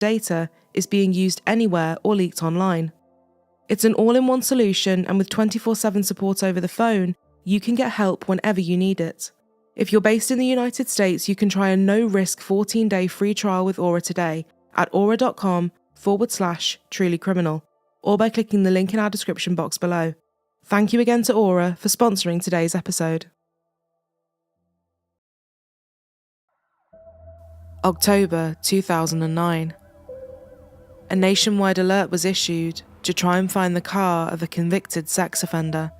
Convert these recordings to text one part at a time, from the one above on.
data is being used anywhere or leaked online. It's an all-in-one solution, and with 24/7 support over the phone, you can get help whenever you need it. If you're based in the United States, you can try a no-risk 14-day free trial with Aura today at aura.com/trulycriminal, or by clicking the link in our description box below. Thank you again to Aura for sponsoring today's episode. October 2009. A nationwide alert was issued to try and find the car of a convicted sex offender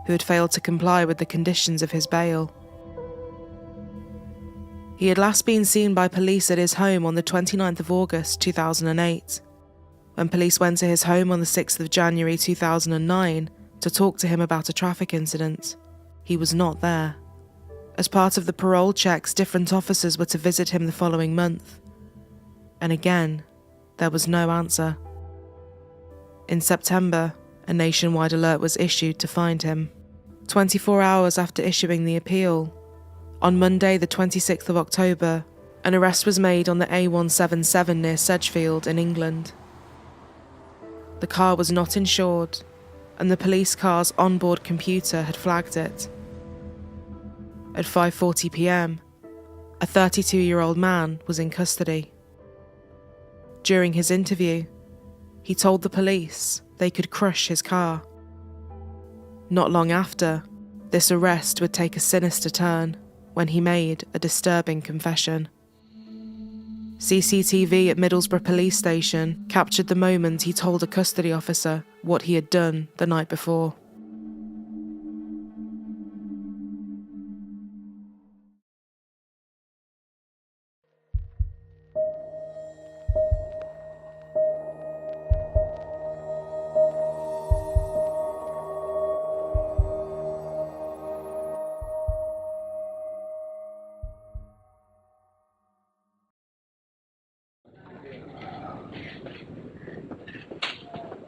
who had failed to comply with the conditions of his bail. He had last been seen by police at his home on the 29th of August 2008. When police went to his home on the 6th of January 2009 to talk to him about a traffic incident, he was not there. As part of the parole checks, different officers were to visit him the following month. And again, there was no answer. In September, a nationwide alert was issued to find him. 24 hours after issuing the appeal, on Monday the 26th of October, an arrest was made on the A177 near Sedgefield in England. The car was not insured, and the police car's onboard computer had flagged it. At 5:40 p.m, a 32-year-old man was in custody. During his interview, he told the police they could crush his car. Not long after, this arrest would take a sinister turn when he made a disturbing confession. CCTV at Middlesbrough police station captured the moment he told a custody officer what he had done the night before.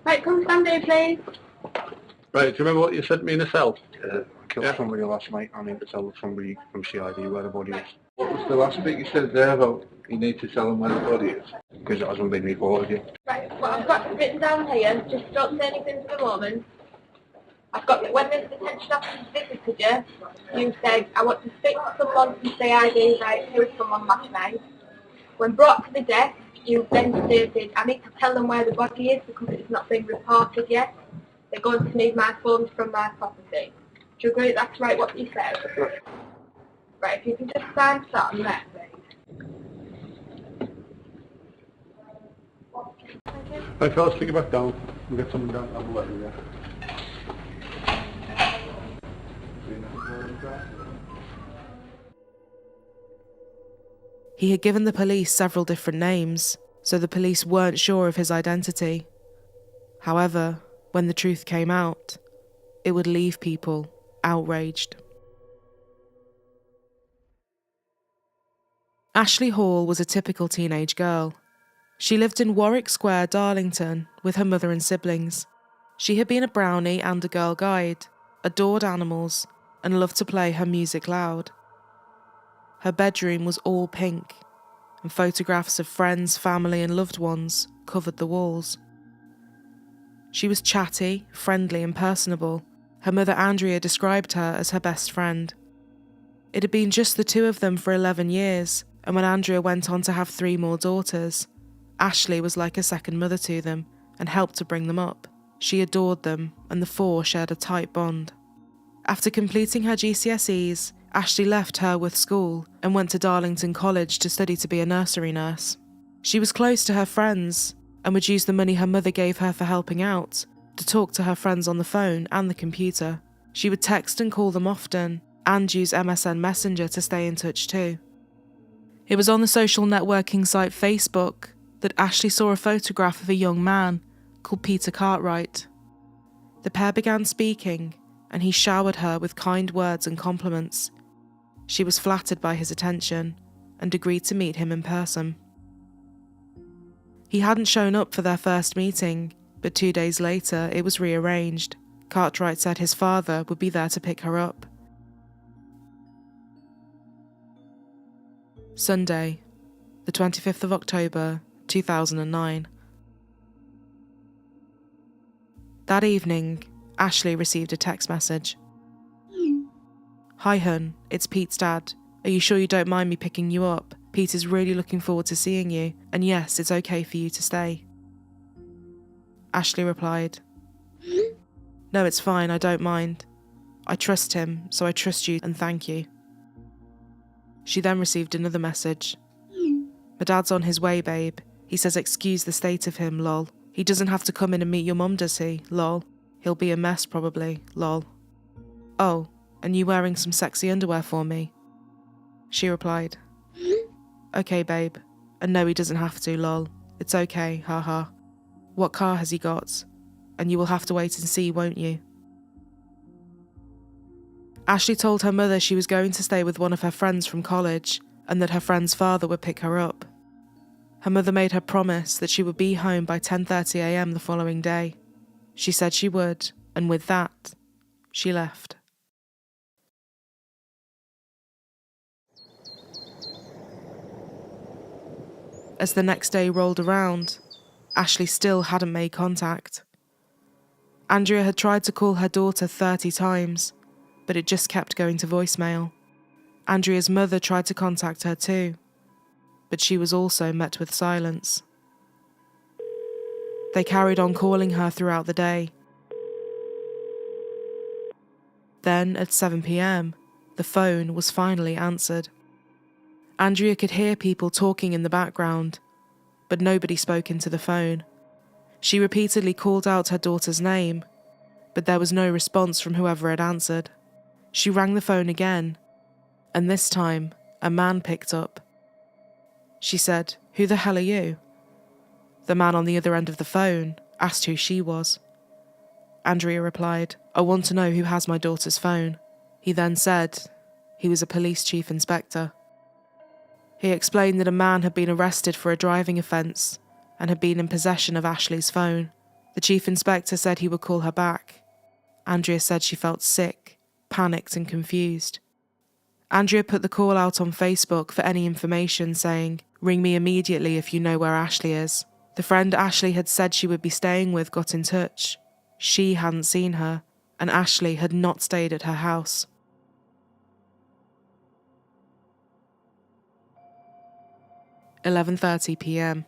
Right, come stand here, please. Right, do you remember what you said to me in the cell? I killed somebody last night. I need to tell somebody from CID where the body is. What was the last bit you said there about you need to tell them where the body is? Because it hasn't been reported yet. Right, what I've got written down here, just don't say anything for the moment. I've got that when the detention officer visited you, you said, I want to speak to someone from CID, right, here is someone last night. When brought to the desk, you then stated, I need to tell them where the body is because it's not been reported yet. They're going to need my phones from my property. Do you agree that's right what you said? Right, if you can just sign that on there, please. Right, fellas, take it back down. We'll get something down. I'll let you there. He had given the police several different names, so the police weren't sure of his identity. However, when the truth came out, it would leave people outraged. Ashleigh Hall was a typical teenage girl. She lived in Warwick Square, Darlington, with her mother and siblings. She had been a brownie and a girl guide, adored animals, and loved to play her music loud. Her bedroom was all pink, and photographs of friends, family, and loved ones covered the walls. She was chatty, friendly, and personable. Her mother Andrea described her as her best friend. It had been just the two of them for 11 years, and when Andrea went on to have 3 more daughters, Ashleigh was like a second mother to them and helped to bring them up. She adored them, and the 4 shared a tight bond. After completing her GCSEs, Ashleigh left Herworth School and went to Darlington College to study to be a nursery nurse. She was close to her friends and would use the money her mother gave her for helping out to talk to her friends on the phone and the computer. She would text and call them often and use MSN Messenger to stay in touch too. It was on the social networking site Facebook that Ashleigh saw a photograph of a young man called Peter Cartwright. The pair began speaking, and he showered her with kind words and compliments. She was flattered by his attention and agreed to meet him in person. He hadn't shown up for their first meeting, but 2 days later it was rearranged. Cartwright said his father would be there to pick her up. Sunday, the 25th of October, 2009. That evening, Ashleigh received a text message. "Hi hun, it's Pete's dad. Are you sure you don't mind me picking you up? Pete is really looking forward to seeing you, and yes, it's okay for you to stay." Ashleigh replied, "No, it's fine, I don't mind. I trust him, so I trust you and thank you." She then received another message. "My dad's on his way, babe. He says excuse the state of him, lol. He doesn't have to come in and meet your mum, does he? Lol. He'll be a mess probably, lol. Oh, and you wearing some sexy underwear for me?" She replied, "Okay, babe. And no, he doesn't have to, lol. It's okay, haha. What car has he got? And you will have to wait and see, won't you?" Ashleigh told her mother she was going to stay with one of her friends from college and that her friend's father would pick her up. Her mother made her promise that she would be home by 10:30 a.m. the following day. She said she would, and with that, she left. As the next day rolled around, Ashleigh still hadn't made contact. Andrea had tried to call her daughter 30 times, but it just kept going to voicemail. Andrea's mother tried to contact her too, but she was also met with silence. They carried on calling her throughout the day. Then, at 7 p.m, the phone was finally answered. Andrea could hear people talking in the background, but nobody spoke into the phone. She repeatedly called out her daughter's name, but there was no response from whoever had answered. She rang the phone again, and this time, a man picked up. She said, "Who the hell are you?" The man on the other end of the phone asked who she was. Andrea replied, "I want to know who has my daughter's phone." He then said he was a police chief inspector. He explained that a man had been arrested for a driving offence and had been in possession of Ashleigh's phone. The chief inspector said he would call her back. Andrea said she felt sick, panicked and confused. Andrea put the call out on Facebook for any information, saying, "Ring me immediately if you know where Ashleigh is." The friend Ashleigh had said she would be staying with got in touch. She hadn't seen her, and Ashleigh had not stayed at her house. "11:30 p.m.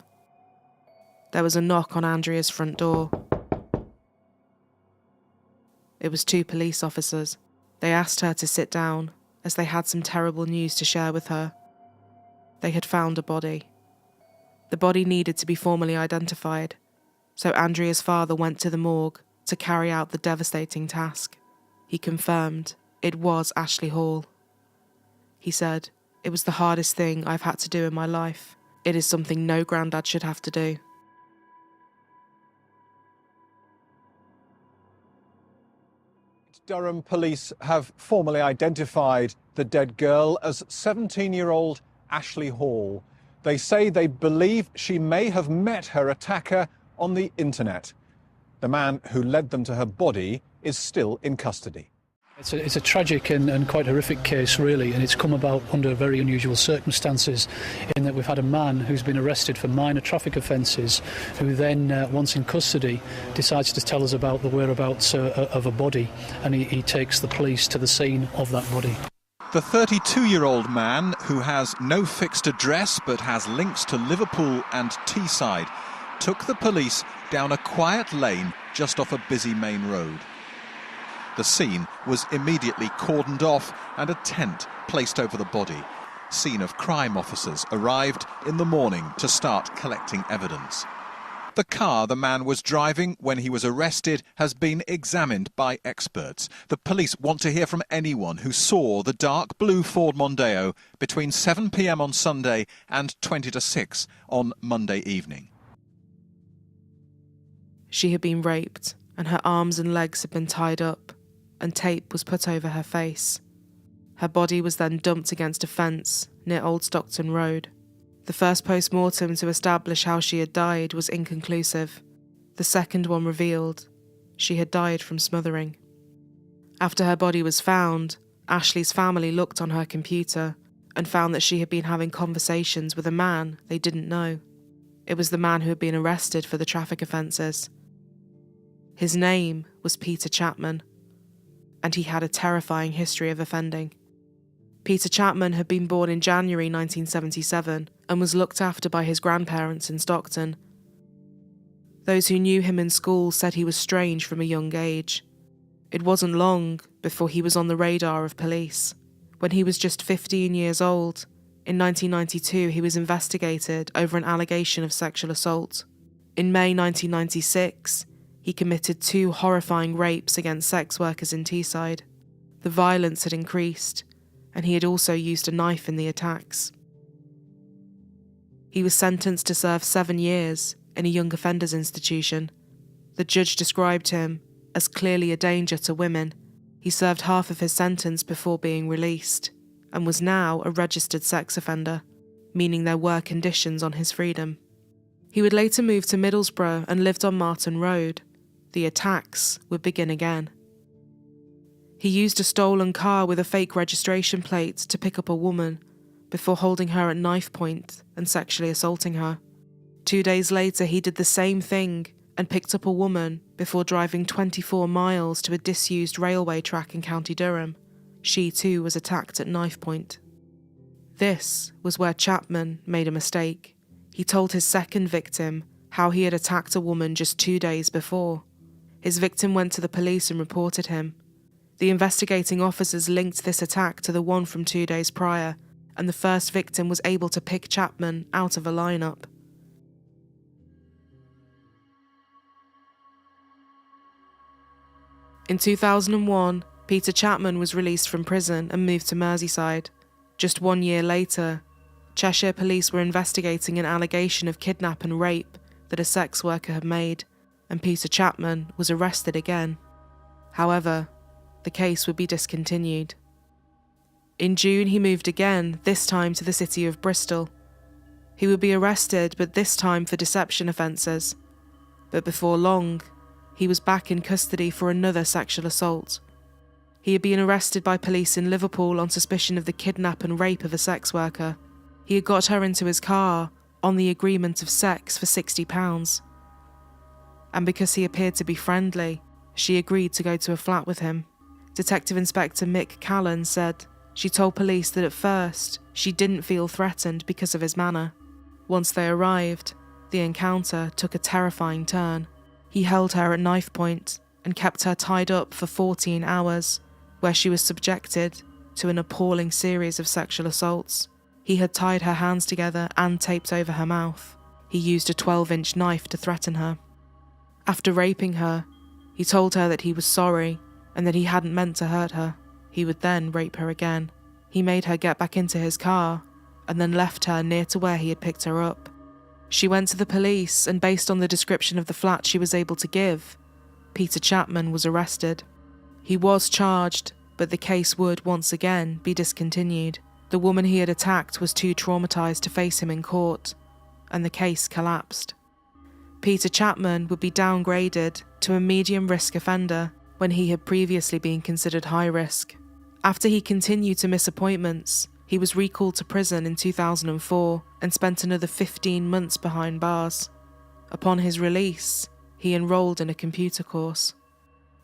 There was a knock on Andrea's front door. It was 2 police officers. They asked her to sit down, as they had some terrible news to share with her. They had found a body. The body needed to be formally identified, so Andrea's father went to the morgue to carry out the devastating task. He confirmed it was Ashleigh Hall. He said, "It was the hardest thing I've had to do in my life. It is something no granddad should have to do." Durham police have formally identified the dead girl as 17-year-old Ashleigh Hall. They say they believe she may have met her attacker on the internet. The man who led them to her body is still in custody. It's a tragic and quite horrific case, really, and it's come about under very unusual circumstances in that we've had a man who's been arrested for minor traffic offences who then, once in custody, decides to tell us about the whereabouts of a body, and he takes the police to the scene of that body. The 32-year-old man, who has no fixed address but has links to Liverpool and Teesside, took the police down a quiet lane just off a busy main road. The scene was immediately cordoned off and a tent placed over the body. Scene of crime officers arrived in the morning to start collecting evidence. The car the man was driving when he was arrested has been examined by experts. The police want to hear from anyone who saw the dark blue Ford Mondeo between 7 p.m. on Sunday and 20 to 6 on Monday evening. She had been raped, and her arms and legs had been tied up, and tape was put over her face. Her body was then dumped against a fence near Old Stockton Road. The first post-mortem to establish how she had died was inconclusive. The second one revealed she had died from smothering. After her body was found, Ashleigh's family looked on her computer and found that she had been having conversations with a man they didn't know. It was the man who had been arrested for the traffic offences. His name was Peter Chapman, and he had a terrifying history of offending. Peter Chapman had been born in January 1977 and was looked after by his grandparents in Stockton. Those who knew him in school said he was strange from a young age. It wasn't long before he was on the radar of police. When he was just 15 years old, in 1992 he was investigated over an allegation of sexual assault. In May 1996, he committed 2 horrifying rapes against sex workers in Teesside. The violence had increased, and he had also used a knife in the attacks. He was sentenced to serve 7 years in a young offenders institution. The judge described him as clearly a danger to women. He served half of his sentence before being released, and was now a registered sex offender, meaning there were conditions on his freedom. He would later move to Middlesbrough and lived on Martin Road. The attacks would begin again. He used a stolen car with a fake registration plate to pick up a woman before holding her at knife point and sexually assaulting her. 2 days later, he did the same thing and picked up a woman before driving 24 miles to a disused railway track in County Durham. She too was attacked at knife point. This was where Chapman made a mistake. He told his second victim how he had attacked a woman just 2 days before. His victim went to the police and reported him. The investigating officers linked this attack to the one from 2 days prior, and the first victim was able to pick Chapman out of a lineup. In 2001, Peter Chapman was released from prison and moved to Merseyside. Just 1 year later, Cheshire police were investigating an allegation of kidnap and rape that a sex worker had made, and Peter Chapman was arrested again. However, the case would be discontinued. In June, he moved again, this time to the city of Bristol. He would be arrested, but this time for deception offences. But before long, he was back in custody for another sexual assault. He had been arrested by police in Liverpool on suspicion of the kidnap and rape of a sex worker. He had got her into his car on the agreement of sex for £60. And because he appeared to be friendly, she agreed to go to a flat with him. Detective Inspector Mick Callan said she told police that at first she didn't feel threatened because of his manner. Once they arrived, the encounter took a terrifying turn. He held her at knife point and kept her tied up for 14 hours, where she was subjected to an appalling series of sexual assaults. He had tied her hands together and taped over her mouth. He used a 12-inch knife to threaten her. After raping her, he told her that he was sorry and that he hadn't meant to hurt her. He would then rape her again. He made her get back into his car and then left her near to where he had picked her up. She went to the police, and based on the description of the flat she was able to give, Peter Chapman was arrested. He was charged, but the case would once again be discontinued. The woman he had attacked was too traumatised to face him in court, and the case collapsed. Peter Chapman would be downgraded to a medium-risk offender when he had previously been considered high risk. After he continued to miss appointments, he was recalled to prison in 2004 and spent another 15 months behind bars. Upon his release, he enrolled in a computer course.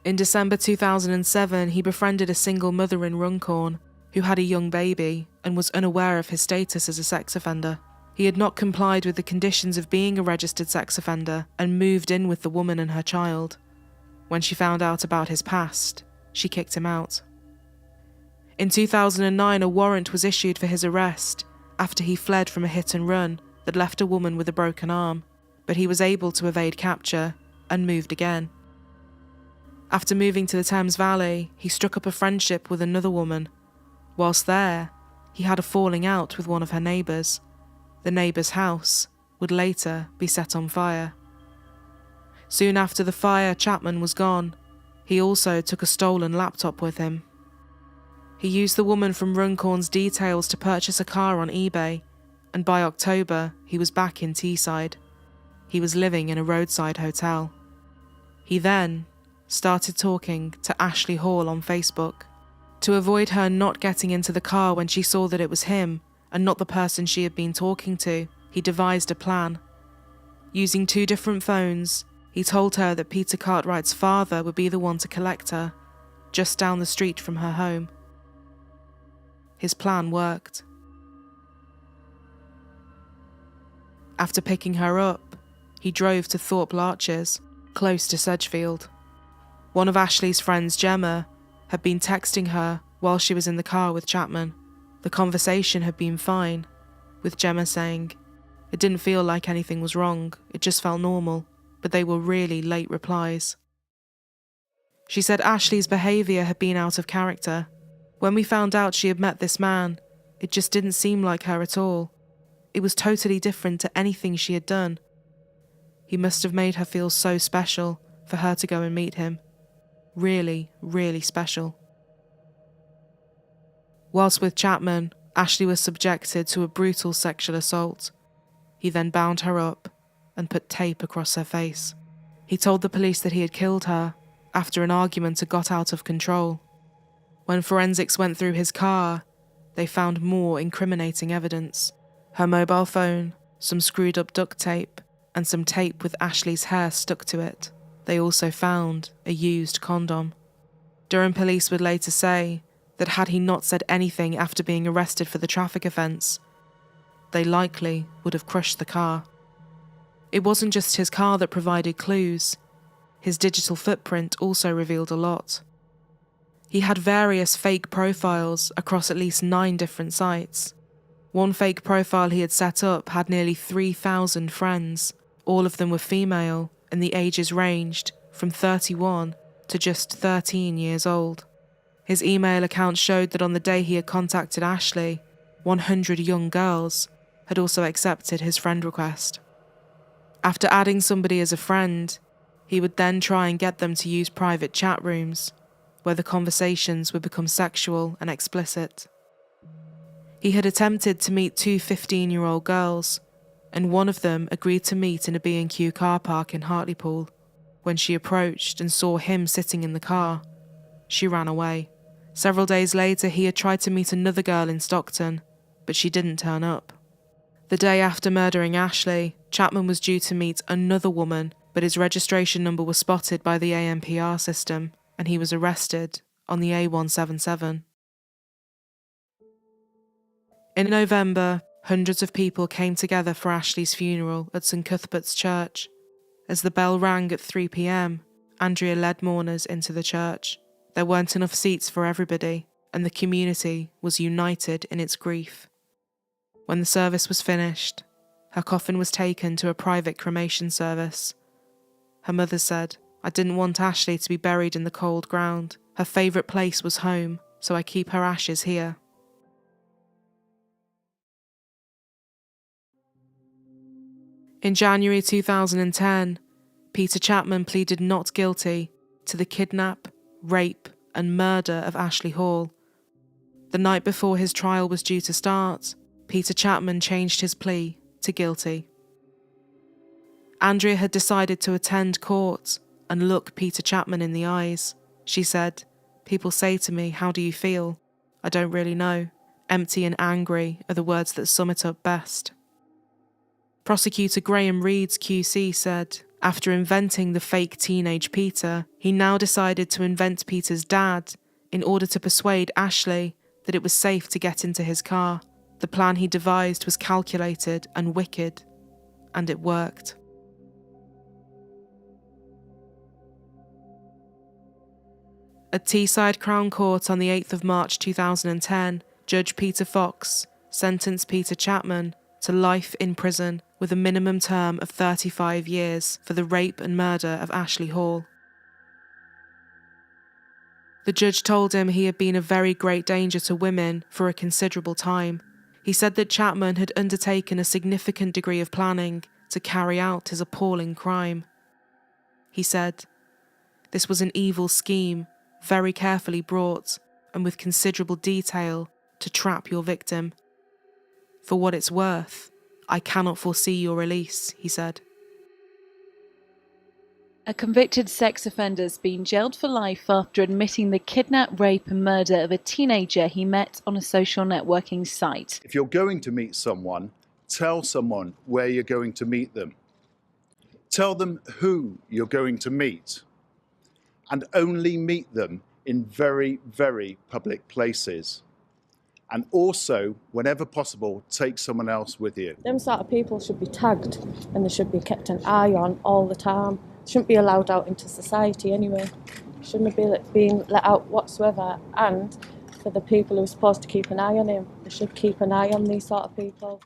In December 2007, he befriended a single mother in Runcorn who had a young baby and was unaware of his status as a sex offender. He had not complied with the conditions of being a registered sex offender and moved in with the woman and her child. When she found out about his past, she kicked him out. In 2009, a warrant was issued for his arrest after he fled from a hit and run that left a woman with a broken arm, but he was able to evade capture and moved again. After moving to the Thames Valley, he struck up a friendship with another woman. Whilst there, he had a falling out with one of her neighbours. The neighbour's house would later be set on fire. Soon after the fire, Chapman was gone. He also took a stolen laptop with him. He used the woman from Runcorn's details to purchase a car on eBay, and by October, he was back in Teesside. He was living in a roadside hotel. He then started talking to Ashleigh Hall on Facebook. To avoid her not getting into the car when she saw that it was him and not the person she had been talking to, he devised a plan. Using 2 different phones, he told her that Peter Cartwright's father would be the one to collect her, just down the street from her home. His plan worked. After picking her up, he drove to Thorpe Larches, close to Sedgefield. One of Ashleigh's friends, Gemma, had been texting her while she was in the car with Chapman. The conversation had been fine, with Gemma saying, "It didn't feel like anything was wrong, it just felt normal," but they were really late replies. She said Ashleigh's behaviour had been out of character. When we found out she had met this man, it just didn't seem like her at all. It was totally different to anything she had done. He must have made her feel so special for her to go and meet him. Really, really special. Whilst with Chapman, Ashleigh was subjected to a brutal sexual assault. He then bound her up and put tape across her face. He told the police that he had killed her after an argument had got out of control. When forensics went through his car, they found more incriminating evidence. Her mobile phone, some screwed up duct tape, and some tape with Ashleigh's hair stuck to it. They also found a used condom. Durham police would later say that had he not said anything after being arrested for the traffic offence, they likely would have crushed the car. It wasn't just his car that provided clues. His digital footprint also revealed a lot. He had various fake profiles across at least 9 different sites. One fake profile he had set up had nearly 3,000 friends. All of them were female, and the ages ranged from 31 to just 13 years old. His email account showed that on the day he had contacted Ashleigh, 100 young girls had also accepted his friend request. After adding somebody as a friend, he would then try and get them to use private chat rooms, where the conversations would become sexual and explicit. He had attempted to meet 2 15-year-old girls, and one of them agreed to meet in a B&Q car park in Hartlepool. When she approached and saw him sitting in the car, she ran away. Several days later, he had tried to meet another girl in Stockton, but she didn't turn up. The day after murdering Ashleigh, Chapman was due to meet another woman, but his registration number was spotted by the ANPR system, and he was arrested on the A177. In November, hundreds of people came together for Ashleigh's funeral at St Cuthbert's Church. As the bell rang at 3 p.m, Andrea led mourners into the church. There weren't enough seats for everybody, and the community was united in its grief. When the service was finished, her coffin was taken to a private cremation service. Her mother said, "I didn't want Ashleigh to be buried in the cold ground. Her favourite place was home, so I keep her ashes here." In January 2010, Peter Chapman pleaded not guilty to the kidnap, rape and murder of Ashleigh Hall. The night before his trial was due to start, Peter Chapman changed his plea to guilty. Andrea had decided to attend court and look Peter Chapman in the eyes. She said, "People say to me, 'How do you feel?' I don't really know. Empty and angry are the words that sum it up best." Prosecutor Graham Reed's QC said, after inventing the fake teenage Peter, he now decided to invent Peter's dad in order to persuade Ashleigh that it was safe to get into his car. The plan he devised was calculated and wicked, and it worked. At Teesside Crown Court on the 8th of March 2010, Judge Peter Fox sentenced Peter Chapman to life in prison with a minimum term of 35 years for the rape and murder of Ashleigh Hall. The judge told him he had been a very great danger to women for a considerable time. He said that Chapman had undertaken a significant degree of planning to carry out his appalling crime. He said, "This was an evil scheme, very carefully brought and with considerable detail to trap your victim. For what it's worth, I cannot foresee your release," he said. A convicted sex offender's been jailed for life after admitting the kidnap, rape and murder of a teenager he met on a social networking site. If you're going to meet someone, tell someone where you're going to meet them. Tell them who you're going to meet, and only meet them in very, very public places. And also, whenever possible, take someone else with you. Them sort of people should be tagged and they should be kept an eye on all the time. They shouldn't be allowed out into society anyway. Shouldn't be being let out whatsoever. And for the people who are supposed to keep an eye on him, they should keep an eye on these sort of people.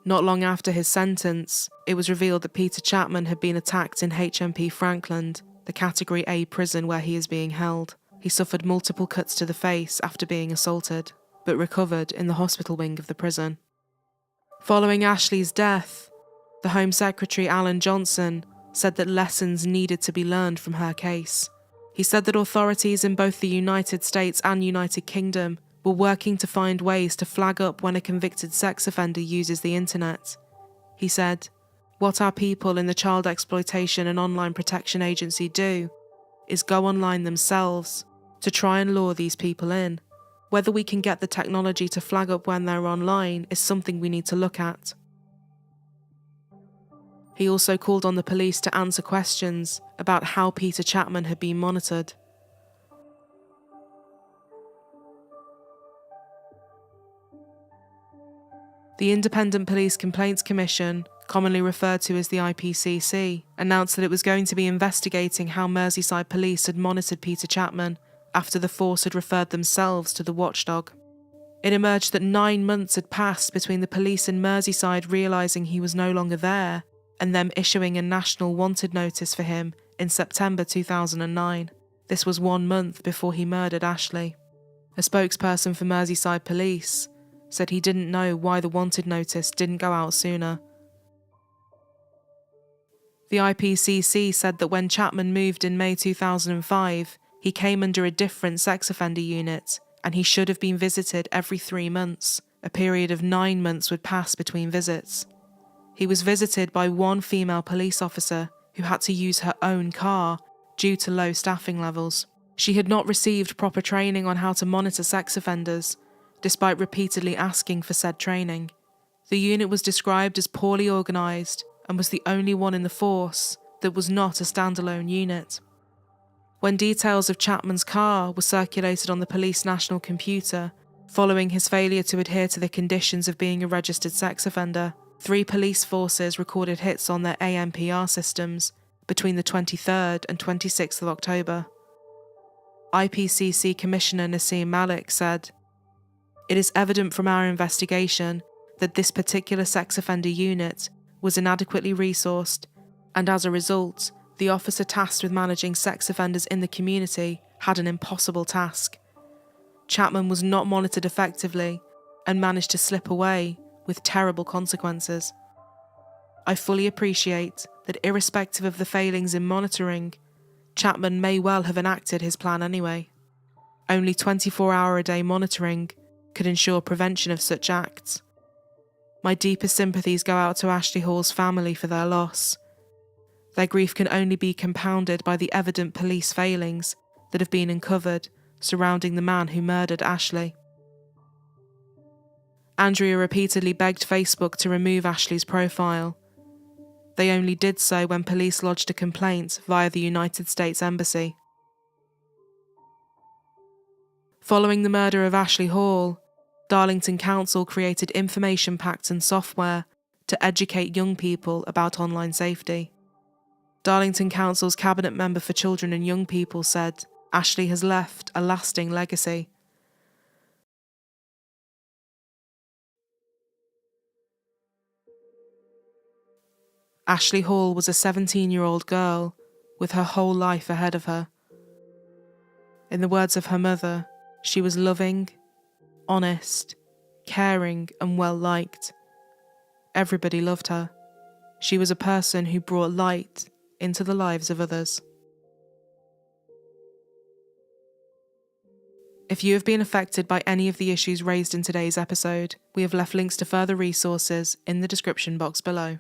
Not long after his sentence, it was revealed that Peter Chapman had been attacked in HMP Frankland, the Category A prison where he is being held. He suffered multiple cuts to the face after being assaulted, but recovered in the hospital wing of the prison. Following Ashleigh's death, the Home Secretary Alan Johnson said that lessons needed to be learned from her case. He said that authorities in both the United States and United Kingdom were working to find ways to flag up when a convicted sex offender uses the internet. He said, "What our people in the Child Exploitation and Online Protection Agency do is go online themselves to try and lure these people in. Whether we can get the technology to flag up when they're online is something we need to look at." He also called on the police to answer questions about how Peter Chapman had been monitored. The Independent Police Complaints Commission, commonly referred to as the IPCC, announced that it was going to be investigating how Merseyside police had monitored Peter Chapman after the force had referred themselves to the watchdog. It emerged that 9 months had passed between the police in Merseyside realising he was no longer there and them issuing a national wanted notice for him in September 2009. This was 1 month before he murdered Ashleigh. A spokesperson for Merseyside Police said he didn't know why the wanted notice didn't go out sooner. The IPCC said that when Chapman moved in May 2005, he came under a different sex offender unit and he should have been visited every 3 months. A period of 9 months would pass between visits. He was visited by one female police officer who had to use her own car due to low staffing levels. She had not received proper training on how to monitor sex offenders, despite repeatedly asking for said training. The unit was described as poorly organised and was the only one in the force that was not a standalone unit. When details of Chapman's car were circulated on the police national computer, following his failure to adhere to the conditions of being a registered sex offender, 3 police forces recorded hits on their ANPR systems between the 23rd and 26th of October. IPCC Commissioner Nassim Malik said, "It is evident from our investigation that this particular sex offender unit was inadequately resourced, and as a result, the officer tasked with managing sex offenders in the community had an impossible task. Chapman was not monitored effectively and managed to slip away with terrible consequences. I fully appreciate that irrespective of the failings in monitoring, Chapman may well have enacted his plan anyway. Only 24-hour-a-day monitoring could ensure prevention of such acts. My deepest sympathies go out to Ashleigh Hall's family for their loss. Their grief can only be compounded by the evident police failings that have been uncovered surrounding the man who murdered Ashleigh." Andrea repeatedly begged Facebook to remove Ashleigh's profile. They only did so when police lodged a complaint via the United States Embassy. Following the murder of Ashleigh Hall, Darlington Council created information packs and software to educate young people about online safety. Darlington Council's Cabinet Member for Children and Young People said, "Ashleigh has left a lasting legacy." Ashleigh Hall was a 17-year-old girl with her whole life ahead of her. In the words of her mother, she was loving, honest, caring and well-liked. Everybody loved her. She was a person who brought light into the lives of others. If you have been affected by any of the issues raised in today's episode, we have left links to further resources in the description box below.